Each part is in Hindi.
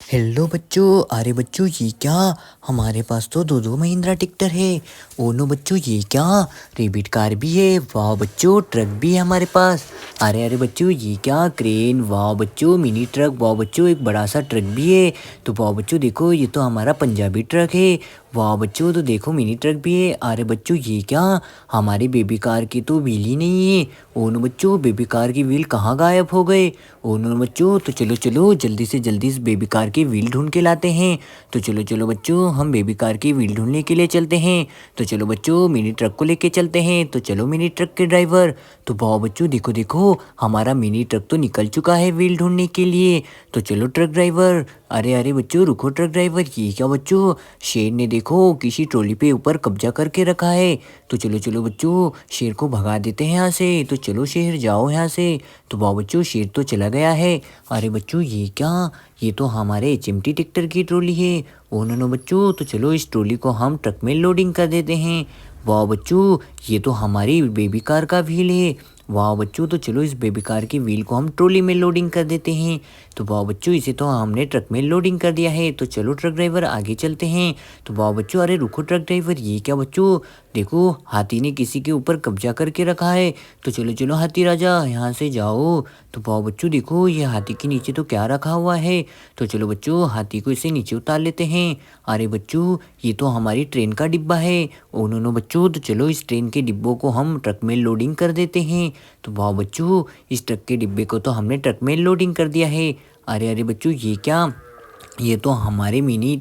हेलो बच्चों। अरे बच्चों ये क्या, हमारे पास तो दो दो महिंद्रा ट्रैक्टर है। ओ नो बच्चों ये क्या, रेबिट कार भी है। वाह बच्चों, ट्रक भी है हमारे पास। अरे अरे बच्चों ये क्या, क्रेन। वाह बच्चों, मिनी ट्रक। वाह बच्चों, एक बड़ा सा ट्रक भी है। तो वाह बच्चों देखो, ये तो हमारा पंजाबी ट्रक है। वाह बच्चों, तो देखो मिनी ट्रक भी है। अरे बच्चों ये क्या, हमारी बेबी कार की तो व्हील ही नहीं है। ओ नो बच्चों, बेबी कार की व्हील कहाँ गायब हो गए। ओ नो बच्चों, तो चलो चलो जल्दी से जल्दी इस बेबी कार की व्हील ढूंढ के लाते हैं। तो चलो चलो बच्चों, हम बेबी कार की व्हील ढूंढने के लिए चलते हैं। तो चलो बच्चों, मिनी ट्रक को लेके चलते हैं। तो चलो मिनी ट्रक के ड्राइवर। तो वाह बच्चों देखो देखो, हमारा मिनी ट्रक तो निकल चुका है व्हील ढूंढने के लिए। तो चलो ट्रक ड्राइवर। अरे अरे बच्चों रुको ट्रक ड्राइवर, ये क्या बच्चों, शेर ने देखो किसी ट्रॉली पे ऊपर कब्जा करके रखा है। तो चलो चलो बच्चों, शेर को भगा देते हैं यहाँ से। तो चलो शेर जाओ यहाँ से। तो वाह बच्चों, शेर तो चला गया है। अरे बच्चों ये क्या, ये तो हमारे चिमटी ट्रैक्टर की ट्रॉली है। ओ नो बच्चों, तो चलो इस ट्रॉली को हम ट्रक में लोडिंग कर देते हैं। वाह बच्चों, ये तो हमारी बेबी कार का व्हील है। वाह बच्चों, तो चलो इस बेबी कार की व्हील को हम ट्रॉली में लोडिंग कर देते हैं। तो वाह बच्चों, इसे तो हमने ट्रक में लोडिंग कर दिया है। तो चलो ट्रक ड्राइवर आगे चलते हैं। तो वाह बच्चों, अरे रुको ट्रक ड्राइवर, ये क्या बच्चों, देखो हाथी ने किसी के ऊपर कब्जा करके रखा है। तो चलो चलो हाथी राजा यहाँ से जाओ। तो वाह बच्चों देखो, ये हाथी के नीचे तो क्या रखा हुआ है। तो चलो बच्चों, हाथी को इसे नीचे उतार लेते हैं। अरे बच्चों, ये तो हमारी ट्रेन का डिब्बा है। ओ नो बच्चों, तो चलो इस ट्रेन के डिब्बों को हम ट्रक में लोडिंग कर देते हैं। तो वाह बच्चों, इस ट्रक के डिब्बे को तो हमने ट्रक में लोडिंग कर दिया है। अरे अरे बच्चों ये क्या, ये तो हमारे मिनी,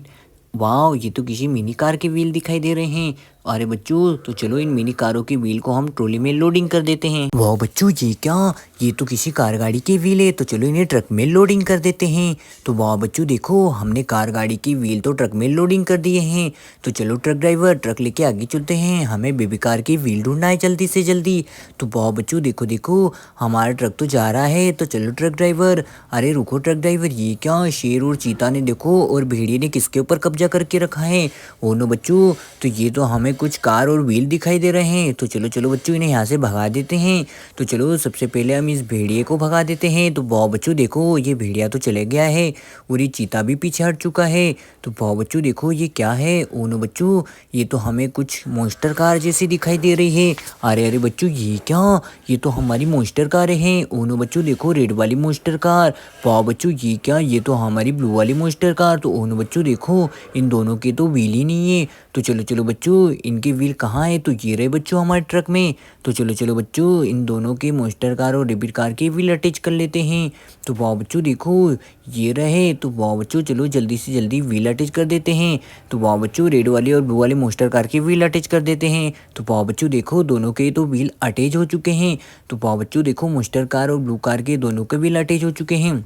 वाह ये तो किसी मिनी कार के व्हील दिखाई दे रहे हैं। अरे बच्चों, तो चलो इन मिनी कारों की व्हील को हम ट्रॉली में लोडिंग कर देते हैं। वाह बच्चों ये क्या, ये तो किसी कार गाड़ी के व्हील है। तो चलो इन्हें ट्रक में लोडिंग कर देते हैं। तो वाह बच्चों देखो, हमने कार गाड़ी की व्हील तो ट्रक में लोडिंग कर दिए हैं। तो चलो ट्रक ड्राइवर, ट्रक लेके आगे चलते हैं, हमें बेबी कार की व्हील ढूंढना है जल्दी से जल्दी। तो वाह बच्चों देखो देखो, हमारा ट्रक तो जा रहा है। तो चलो ट्रक ड्राइवर। अरे रुको ट्रक ड्राइवर, ये क्या, शेर और चीता ने देखो और भेड़िए ने किसके ऊपर कब्जा करके रखा है। ओ नो बच्चों, तो ये तो हमें कुछ कार और व्हील दिखाई दे रहे हैं। तो चलो चलो बच्चों, इन्हें यहाँ से भगा देते हैं। तो चलो सबसे पहले हम इस भेड़िए को भगा देते हैं। तो वाह बच्चों देखो, ये भेड़िया तो चले गया है और ये चीता भी पीछे हट चुका है। तो वाह बच्चों देखो, ये क्या है। ओ नो बच्चों, ये तो हमें कुछ मॉन्स्टर कार जैसी दिखाई दे रही है। अरे अरे बच्चों ये क्या, ये तो हमारी मॉन्स्टर कारें हैं। ओ नो बच्चों देखो, रेड वाली मॉन्स्टर कार। वाह बच्चों ये क्या, ये तो हमारी ब्लू वाली मॉन्स्टर कार। तो ओ नो बच्चों देखो, इन दोनों के तो व्हील ही नहीं है। तो चलो चलो बच्चों, इनके व्हील कहाँ है। तो ये रहे बच्चों हमारे ट्रक में। तो चलो चलो बच्चों, इन दोनों के मॉन्स्टर कार और रेबिट कार के व्हील अटैच कर लेते हैं। तो वाह बच्चों देखो, ये रहे। तो वाह बच्चों, चलो जल्दी से जल्दी व्हील अटैच कर देते हैं। तो वाह बच्चों, रेड वाले और ब्लू वाले मॉन्स्टर कार के व्हील अटैच कर देते हैं। तो वाह बच्चों देखो, दोनों के तो व्हील अटैच हो चुके हैं। तो वाह बच्चों देखो, मॉन्स्टर कार और ब्लू कार के दोनों के व्हील अटैच हो चुके हैं।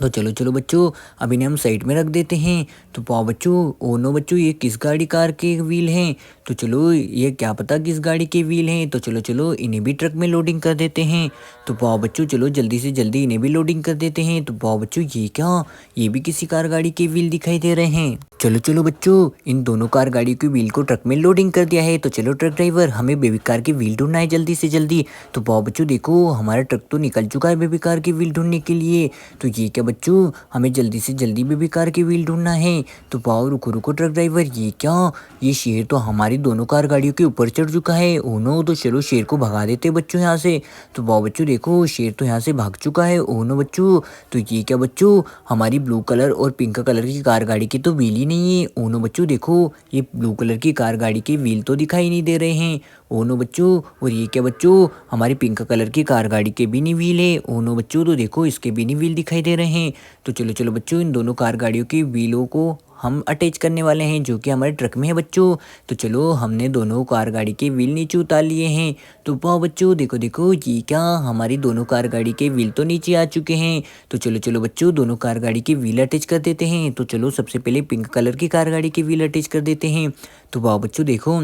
तो चलो चलो बच्चों, अब इन्हें हम साइड में रख देते हैं। तो वाह बच्चों, ओ नो बच्चों, ये किस गाड़ी कार के व्हील हैं। तो चलो ये क्या पता किस गाड़ी के व्हील हैं। तो चलो चलो इन्हें भी ट्रक में लोडिंग कर देते हैं। तो वाह बच्चों, चलो जल्दी से जल्दी इन्हें भी लोडिंग कर देते हैं। तो वाह बच्चों ये क्या, ये भी किसी कार गाड़ी के व्हील दिखाई दे रहे हैं। चलो चलो बच्चों, इन दोनों कार गाड़ी के व्हील को ट्रक में लोडिंग कर दिया है। तो चलो ट्रक ड्राइवर, हमें बेबी कार की व्हील ढूंढना है जल्दी से जल्दी। तो वाह बच्चों देखो, हमारा ट्रक तो निकल चुका है बेबी कार की व्हील ढूंढने के लिए। तो ये क्या बच्चों, हमें जल्दी से जल्दी बेबी कार की व्हील ढूंढना है। तो वाह रुको रुको ट्रक ड्राइवर, ये क्या, ये शेर तो हमारी दोनों कार गाड़ियों के ऊपर चढ़ चुका है। ओ नो, तो चलो शेर को भगा देते बच्चों यहाँ से। तो वाह बच्चों देखो, शेर तो यहाँ से भाग चुका है। ओ नो बच्चों, तो ये क्या बच्चों, हमारी ब्लू कलर और पिंक कलर की कार गाड़ी की तो व्हील ही नहीं है। ओ नो बच्चों देखो, ये ब्लू कलर की कार गाड़ी के व्हील तो दिखाई नहीं दे रहे हैं। ओ नो बच्चों, और ये क्या बच्चों, हमारी पिंक कलर की कार गाड़ी के भी नहीं व्हील है। ओ नो बच्चों, तो देखो इसके भी नहीं व्हील दिखाई दे रहे हैं। तो चलो चलो बच्चों, इन दोनों कार गाड़ियों की व्हीलों को हम अटैच करने वाले हैं, जो कि हमारे ट्रक में है बच्चों। तो चलो हमने दोनों कार गाड़ी के व्हील नीचे उतार लिए हैं। तो वाह बच्चों देखो देखो, ये क्या, हमारी दोनों कार गाड़ी के व्हील तो नीचे आ चुके हैं। तो चलो चलो बच्चों, दोनों कार गाड़ी के व्हील अटैच कर देते हैं। तो चलो सबसे पहले पिंक कलर की कार गाड़ी के व्हील अटैच कर देते हैं। तो वाह बच्चों देखो,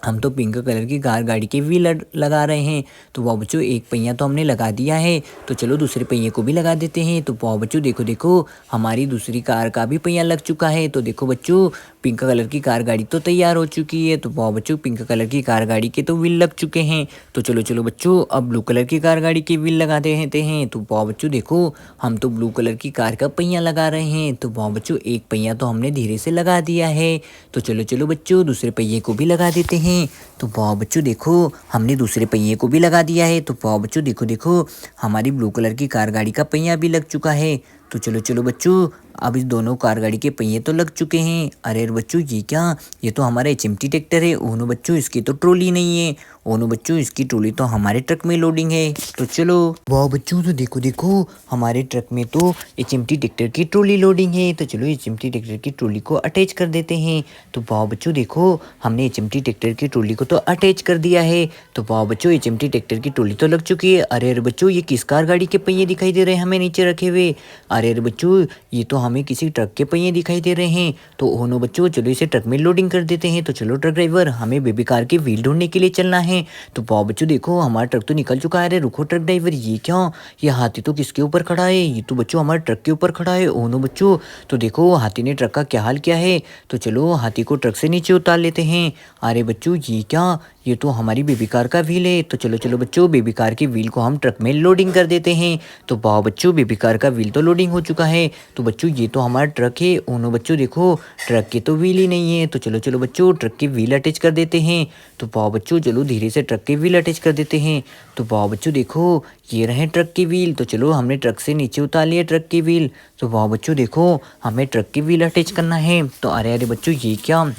हम तो पिंक कलर की कार गाड़ी के व्हील लगा रहे हैं। तो वाह बच्चों, एक पहिया तो हमने लगा दिया है। तो चलो दूसरे पहिए को भी लगा देते हैं। तो वाह बच्चों देखो देखो, हमारी दूसरी कार का भी पहिया लग चुका है। तो देखो बच्चों, पिंक कलर की कार गाड़ी तो तैयार हो चुकी है। तो वाह बच्चों, पिंक कलर की कार गाड़ी के तो व्हील लग चुके हैं। तो चलो चलो बच्चों, अब ब्लू कलर की कार गाड़ी के व्हील लगा देते हैं। तो वाह बच्चों देखो, हम तो ब्लू कलर की कार का पहिया लगा रहे हैं। तो वाह बच्चों, एक पहिया तो हमने धीरे से लगा दिया है। तो चलो चलो बच्चों, दूसरे पहिए को भी लगा देते हैं। तो वाह बच्चों देखो, हमने दूसरे पहिए को भी लगा दिया है। तो वाह बच्चों देखो देखो, हमारी ब्लू कलर की कार गाड़ी का पहिया भी लग चुका है। तो चलो चलो बच्चों, अब इस दोनों कार गाड़ी के पहिए तो लग चुके हैं। अरे बच्चों ये क्या, ये तो हमारा एचएमटी ट्रैक्टर है। ओनो बच्चों, इसकी तो ट्रॉली नहीं है। ओनो बच्चों, इसकी ट्रॉली तो हमारे ट्रक में लोडिंग है। तो चलो वाह बच्चों, तो देखो देखो, हमारे ट्रक में तो एचएमटी ट्रैक्टर की ट्रॉली लोडिंग है। तो चलो एचएमटी ट्रैक्टर की ट्रॉली को अटैच कर देते हैं। तो वाह बच्चों देखो, हमने एचएमटी ट्रैक्टर की ट्रॉली को तो अटैच कर दिया है। तो वाह बच्चों, एचएमटी ट्रैक्टर की ट्रॉली तो लग चुकी है। अरे बच्चों, ये किस कार गाड़ी के पहिए दिखाई दे रहे हैं हमें नीचे रखे हुए। अरे बच्चों, ये तो हमें किसी ट्रक के पहिए दिखाई दे रहे हैं। तो ओनो बच्चों, चलो इसे ट्रक में लोडिंग कर देते हैं। तो चलो ट्रक ड्राइवर, हमें बेबी कार के व्हील ढूंढने के लिए चलना है। तो वाह बच्चों देखो, हमारा ट्रक तो निकल चुका है। अरे रुको ट्रक ड्राइवर, ये क्या, ये हाथी तो किसके ऊपर खड़ा है? ये तो बच्चों हमारे ट्रक के ऊपर खड़ा है। ओनो बच्चों, तो देखो हाथी ने ट्रक का क्या हाल किया है। तो चलो हाथी को ट्रक से नीचे उतार लेते हैं। अरे बच्चों ये क्या, ये तो हमारी बेबी कार का व्हील है। तो चलो चलो बच्चों, बेबी कार के व्हील को हम ट्रक में लोडिंग कर देते हैं। तो वाह बच्चों, बेबी कार का व्हील तो लोडिंग हो चुका है। तो बच्चों ये तो हमारा ट्रक है। ओनो बच्चों देखो, ट्रक के तो व्हील ही नहीं है। तो चलो चलो बच्चों, ट्रक के व्हील अटैच कर देते हैं। तो वाह बच्चों, चलो धीरे से ट्रक के व्हील अटैच कर देते हैं। तो वाह बच्चों देखो, ये रहे ट्रक के व्हील। तो चलो हमने ट्रक से नीचे उतार लिया ट्रक के व्हील। तो वाह बच्चों देखो, हमें ट्रक के व्हील अटैच करना है। तो अरे अरे बच्चों ये क्या,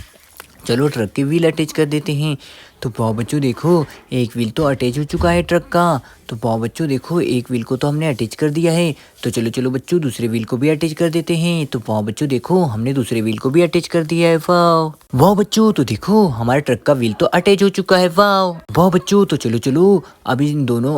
चलो ट्रक के व्हील अटैच कर देते हैं। तो वाह बच्चों देखो, एक व्हील तो अटैच हो चुका है ट्रक का। तो वाह बच्चों देखो, एक व्हील को तो हमने अटैच कर दिया है। तो चलो चलो बच्चों, दूसरे व्हील को भी अटैच कर देते हैं। तो वाह बच्चों देखो, हमने दूसरे व्हील को भी अटैच कर दिया है। वाह वाह बच्चों, तो देखो हमारे ट्रक का व्हील तो अटैच हो चुका है। वाह वाह बच्चों, तो चलो चलो, अब इन दोनों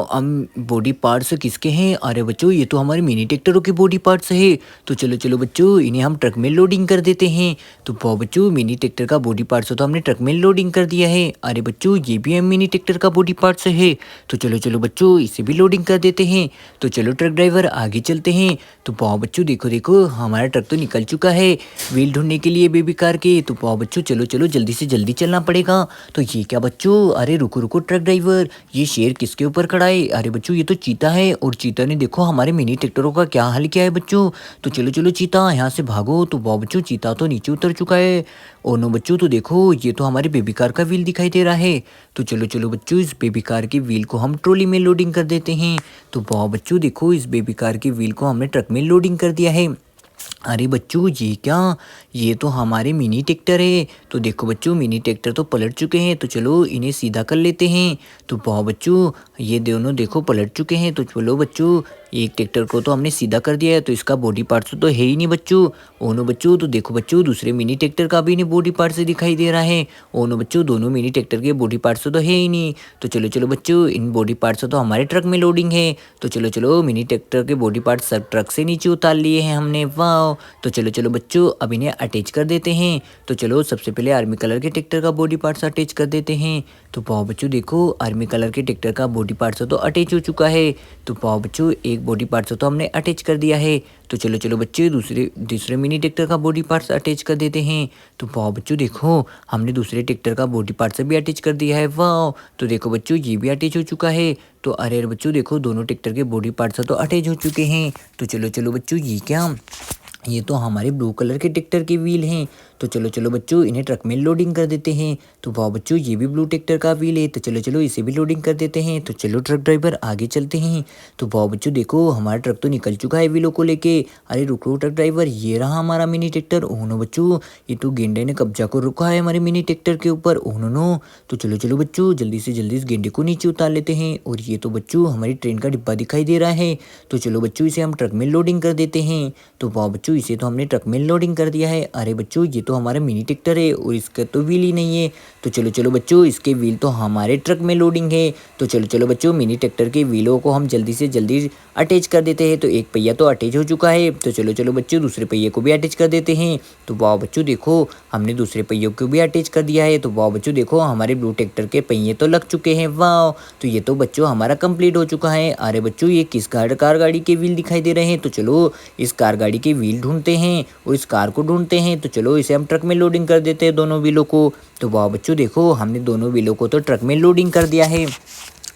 बॉडी पार्ट्स किसके हैं? अरे बच्चों, ये तो हमारे मिनी ट्रैक्टरों के बॉडी पार्ट्स है। तो चलो चलो बच्चों, इन्हें हम ट्रक में लोडिंग कर देते हैं। तो वाह बच्चों, मिनी ट्रैक्टर का बॉडी पार्ट्स तो हमने ट्रक में लोडिंग कर दिया है। अरे बच्चों, ये भी मिनी ट्रैक्टर का बॉडी पार्ट्स है। तो चलो चलो बच्चों, इसे भी लोडिंग कर देते हैं। तो चलो ट्रक ड्राइवर, आगे चलते हैं। तो वाह बच्चों देखो देखो, हमारा ट्रक तो निकल चुका है व्हील ढूंढने के लिए बेबी कार के। तो वाह बच्चों, चलो चलो जल्दी से जल्दी चलना पड़ेगा। तो ये क्या बच्चों, अरे रुको रुको ट्रक ड्राइवर, ये शेर किसके ऊपर खड़ा है? अरे बच्चों, ये तो चीता है। और चीता ने देखो हमारे मिनी ट्रैक्टरों का क्या हाल किया है बच्चों। तो चलो चलो चीता, यहाँ से भागो। तो वाह बच्चों, चीता तो नीचे उतर चुका है। ओ नो बच्चों, तो देखो ये तो हमारी बेबी कार का व्हील दिखाई दे रहा है। तो चलो चलो बच्चों, इस बेबी कार के व्हील को हम ट्रॉली में लोडिंग कर देते हैं। तो वाह बच्चों देखो, इस बेबी कार के व्हील को हमने ट्रक में लोडिंग कर दिया है। अरे बच्चों ये क्या, ये तो हमारे मिनी ट्रैक्टर है। तो देखो बच्चों, मिनी ट्रैक्टर तो पलट चुके हैं। तो चलो इन्हें सीधा कर लेते हैं। तो वाह बच्चों, ये दोनों देखो पलट चुके हैं। तो चलो बच्चों, एक ट्रैक्टर को तो हमने सीधा कर दिया है। तो इसका बॉडी पार्ट्स तो है ही नहीं बच्चों। ओनो बच्चों, तो देखो बच्चों, दूसरे मिनी ट्रैक्टर का भी नहीं बॉडी पार्ट्स दिखाई दे रहा है। ओनो बच्चों, दोनों मिनी ट्रैक्टर के बॉडी पार्ट्स तो है ही नहीं। तो चलो चलो बच्चों, इन बॉडी पार्ट्स तो हमारे ट्रक में लोडिंग है। तो चलो चलो, मिनी ट्रैक्टर के बॉडी पार्ट्स सब ट्रक से नीचे उतार लिए हैं हमने। वाह, तो चलो चलो बच्चों, अब इन्हें अटैच कर देते हैं। तो चलो सबसे पहले आर्मी कलर के ट्रैक्टर का बॉडी पार्ट्स अटैच कर देते हैं। तो वाह बच्चों देखो, आर्मी कलर के ट्रैक्टर का बॉडी पार्ट्स तो अटैच हो चुका है। तो वाह बच्चों, एक बॉडी पार्ट्स तो हमने अटैच कर दिया है। तो चलो चलो बच्चे, दूसरे मिनी ट्रैक्टर का बॉडी पार्ट्स अटैच कर देते हैं। तो वाह बच्चों देखो, हमने दूसरे ट्रैक्टर का बॉडी पार्ट्स भी अटैच कर दिया है। वाह, तो देखो बच्चों, ये भी अटैच हो चुका है। तो अरे बच्चों देखो, दोनों ट्रैक्टर के बॉडी पार्ट्स तो अटैच हो चुके हैं। तो चलो चलो बच्चों, ये क्या, ये तो हमारे ब्लू कलर के ट्रैक्टर के व्हील हैं। तो चलो चलो बच्चों, इन्हें ट्रक में लोडिंग कर देते हैं। तो वाह बच्चों, ये भी ब्लू ट्रैक्टर का व्हील है। तो चलो चलो, इसे भी लोडिंग कर देते हैं। तो चलो ट्रक ड्राइवर, आगे चलते हैं। तो वाह बच्चों देखो, हमारा ट्रक तो निकल चुका है व्हीलों को लेके। अरे रुको ट्रक ड्राइवर, ये रहा हमारा मिनी ट्रैक्टर। ओनो बच्चों, ये तो गेंडे ने कब्जा कर रुका है हमारे मिनी ट्रैक्टर के ऊपर। ओनो नो, तो चलो चलो बच्चों, जल्दी से जल्दी इस गेंडे को नीचे उतार लेते हैं। और ये तो बच्चों हमारी ट्रेन का डिब्बा दिखाई दे रहा है। तो चलो बच्चों, इसे हम ट्रक में लोडिंग कर देते हैं। तो वाह बच्चों, इसे तो हमने ट्रक में लोडिंग कर दिया है। अरे बच्चों, ये तो हमारा मिनी ट्रैक्टर है और इसका तो व्हील ही नहीं है। तो चलो चलो बच्चों, इसके व्हील तो हमारे ट्रक में लोडिंग है। तो चलो चलो बच्चों, मिनी ट्रैक्टर के व्हीलों को हम जल्दी से जल्दी अटैच कर देते हैं। तो एक पहिया तो अटैच हो चुका है। तो चलो चलो बच्चों, दूसरे पहिए को भी अटैच कर देते हैं। तो वाह बच्चों देखो, हमने दूसरे पहियों को भी अटैच कर दिया है। तो वाह बच्चों देखो, हमारे ब्लू ट्रैक्टर के पहिए तो लग चुके हैं। वाह, तो ये तो बच्चों हमारा कंप्लीट हो चुका है। अरे बच्चों, ये किस कार गाड़ी के व्हील दिखाई दे रहे हैं? तो चलो इस कार गाड़ी के व्हील ढूंढते हैं और इस कार को ढूंढते हैं। तो चलो इसे हम ट्रक में लोडिंग कर देते हैं दोनों व्हीलों को। तो वाह बच्चों देखो हमने दोनों व्हीलों को तो ट्रक में लोडिंग कर दिया है।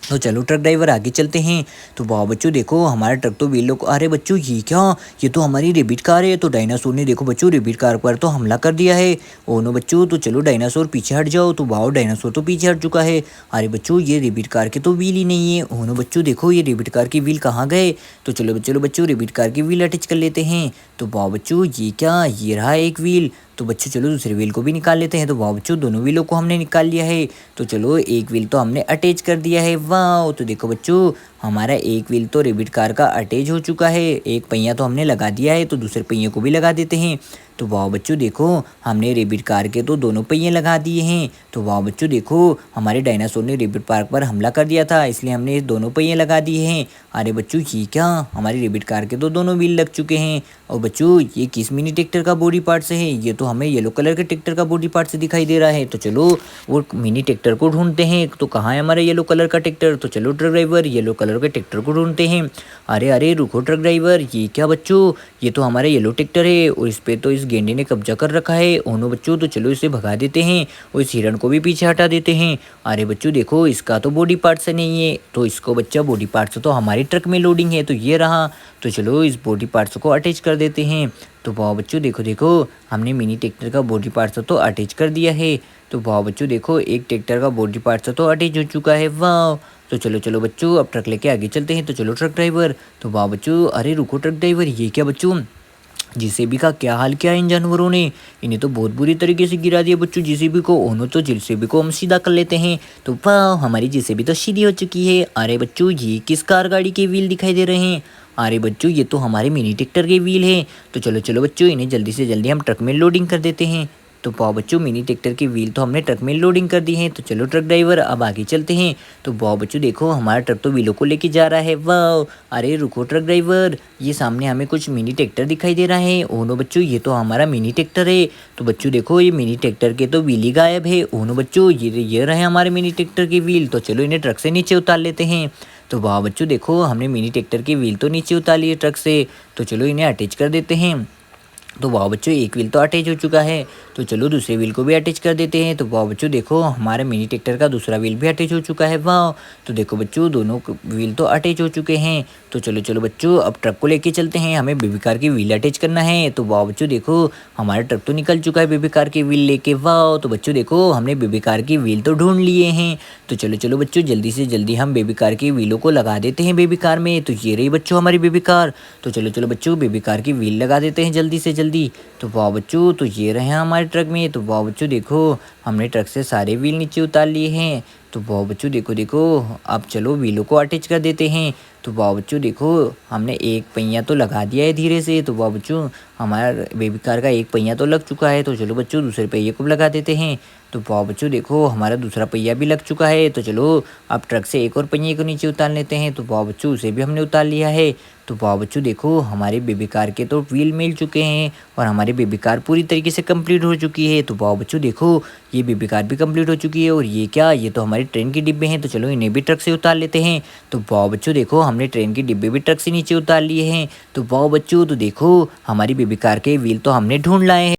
तो चलो ट्रक ड्राइवर आगे चलते हैं। तो वाह बच्चों देखो हमारा ट्रक तो व्हीलों को, अरे बच्चों ये क्या, ये तो हमारी रेबिट कार है। तो डायनासोर ने देखो बच्चों रेबिट कार पर तो हमला कर दिया है। ओ नो बच्चों, तो चलो डायनासोर पीछे हट जाओ। तो वाह डायनासोर तो पीछे हट चुका है। अरे बच्चों ये रेबिट कार के तो व्हील ही नहीं है। ओ नो बच्चों देखो ये रेबिट कार के व्हील कहाँ गए। तो चलो बच्चों रेबिट कार के व्हील अटैच कर लेते हैं। तो वाह बच्चों ये क्या, ये रहा एक व्हील। तो बच्चों चलो दूसरे व्हील को भी निकाल लेते हैं। तो वाह बच्चों दोनों व्हीलों को हमने निकाल लिया है। तो चलो एक व्हील तो हमने अटैच कर दिया है। वाह, तो देखो बच्चों हमारा एक व्हील तो रेबिट कार का अटैच हो चुका है। एक पहिया तो हमने लगा दिया है। तो दूसरे पहिए को भी लगा देते हैं। तो वाह बच्चों देखो हमने रेबिट कार के तो दोनों पहिए लगा दिए हैं। तो वाह बच्चों देखो हमारे डायनासोर ने रेबिट पार्क पर हमला कर दिया था, इसलिए हमने दोनों पहिए लगा दिए हैं। अरे बच्चों ये क्या, हमारी रेबिट कार के तो दोनों व्हील लग चुके हैं। और बच्चों ये किस मिनी ट्रैक्टर का बॉडी पार्ट से है, ये तो हमें येलो कलर के ट्रैक्टर का बॉडी पार्ट से दिखाई दे रहा है। तो चलो वो मिनी ट्रैक्टर को ढूंढते हैं। तो कहाँ है हमारा येलो कलर का ट्रैक्टर। तो चलो ट्रक ड्राइवर येलो कलर के ट्रैक्टर को ढूंढते हैं। अरे अरे रुको ट्रक ड्राइवर, ये क्या बच्चों, ये तो हमारा येलो ट्रैक्टर है और इस पे तो इस गेंडे ने कब्जा कर रखा है। ओनो बच्चों, तो चलो इसे भगा देते हैं और इस हिरण को भी पीछे हटा देते हैं। अरे बच्चों देखो इसका तो बॉडी पार्ट से नहीं है, तो इसको बच्चा बॉडी पार्ट से तो हमारी ट्रक में लोडिंग है। तो ये रहा। तो चलो इस बॉडी पार्ट्स को अटैच कर देते हैं। तो वाह बच्चों देखो देखो हमने मिनी ट्रैक्टर का बॉडी पार्ट से तो अटैच कर दिया है। तो वाह बच्चों देखो एक ट्रैक्टर का बॉडी पार्ट से तो अटैच हो चुका है। वाह, तो चलो बच्चों अब ट्रक लेके आगे चलते हैं। तो चलो ट्रक ड्राइवर। तो वाह बच्चों, अरे रुको ट्रक ड्राइवर, ये क्या बच्चों, जेसीबी का क्या हाल किया इन जानवरों ने, इन्हें तो बहुत बुरी तरीके से गिरा दिया बच्चों जेसीबी को। ओनो तो जेसीबी को हम सीधा कर लेते हैं। तो वाह हमारी जेसीबी तो सीधी हो चुकी है। अरे बच्चों ये किस कार गाड़ी के व्हील दिखाई दे रहे हैं। अरे बच्चों ये तो हमारे मिनी ट्रैक्टर के व्हील हैं। तो चलो बच्चों इन्हें जल्दी से जल्दी हम ट्रक में लोडिंग कर देते हैं। तो वाह बच्चों मिनी ट्रैक्टर की व्हील तो हमने ट्रक में लोडिंग कर दी है। तो चलो ट्रक ड्राइवर अब आगे चलते हैं। तो वाह बच्चों देखो हमारा ट्रक तो व्हीलों को लेके जा रहा है। वाह, अरे रुको ट्रक ड्राइवर, ये सामने हमें कुछ मिनी ट्रैक्टर दिखाई दे रहा है। ओनो बच्चों ये तो हमारा मिनी ट्रैक्टर है। तो बच्चों देखो ये मिनी ट्रैक्टर के तो व्हील ही गायब है। ओनो बच्चों ये रहे हमारे मिनी ट्रैक्टर के व्हील। तो चलो इन्हें ट्रक से नीचे उतार लेते हैं। तो वाह बच्चों देखो हमने मिनी ट्रैक्टर के व्हील तो नीचे उतार लिए ट्रक से। तो चलो इन्हें अटैच कर देते हैं। तो वाह बच्चों एक व्हील तो अटैच हो चुका है। तो चलो दूसरे व्हील को भी अटैच कर देते हैं। तो वाह बच्चों देखो हमारे मिनी ट्रैक्टर का दूसरा व्हील भी अटैच हो चुका है। वाह, तो देखो बच्चों दोनों व्हील तो अटैच हो चुके हैं। तो चलो बच्चों अब ट्रक को लेके चलते हैं, हमें बेबी कार की व्हील अटैच करना है। तो वाह बच्चों देखो हमारा ट्रक तो निकल चुका है बेबी कार की व्हील लेके। वाह, तो बच्चों देखो हमने बेबी कार की व्हील तो ढूंढ लिए हैं। तो चलो बच्चों जल्दी से जल्दी हम बेबी कार की व्हीलों को लगा देते हैं बेबी कार में। तो ये रही बच्चों हमारी बेबी कार। तो चलो बच्चों बेबी कार की व्हील लगा देते हैं जल्दी से जल्दी। तो वाह बच्चों तो ये रहे हमारे ट्रक में। तो वाह बच्चों देखो हमने ट्रक से सारे व्हील नीचे उतार लिए हैं। तो वाह बच्चों देखो अब चलो व्हीलों को अटैच कर देते हैं। तो वाह बच्चों देखो हमने एक पहिया तो लगा दिया है धीरे से। तो वाह बच्चों हमारा बेबी कार का एक पहिया तो लग चुका है। तो चलो बच्चों दूसरे पहिए को भी लगा देते हैं। तो वाह बच्चों देखो हमारा दूसरा पहिया भी लग चुका है। तो चलो अब ट्रक से एक और पहिए को नीचे उतार लेते हैं। तो वाह बच्चों उसे भी हमने उतार लिया है। तो वाह बच्चों देखो हमारे बेबी कार के तो व्हील मिल चुके हैं और हमारी बेबी कार पूरी तरीके से कंप्लीट हो चुकी है। तो वाह बच्चों देखो ये बेबी कार भी कंप्लीट हो चुकी है। और ये क्या, ये तो हमारी ट्रेन के डिब्बे हैं। तो चलो इन्हें भी ट्रक से उतार लेते हैं। तो वाह बच्चों देखो हमने ट्रेन के डिब्बे भी ट्रक से नीचे उतार लिए हैं। तो वाह बच्चों तो देखो हमारी बेबी कार के व्हील तो हमने ढूंढ लाए हैं।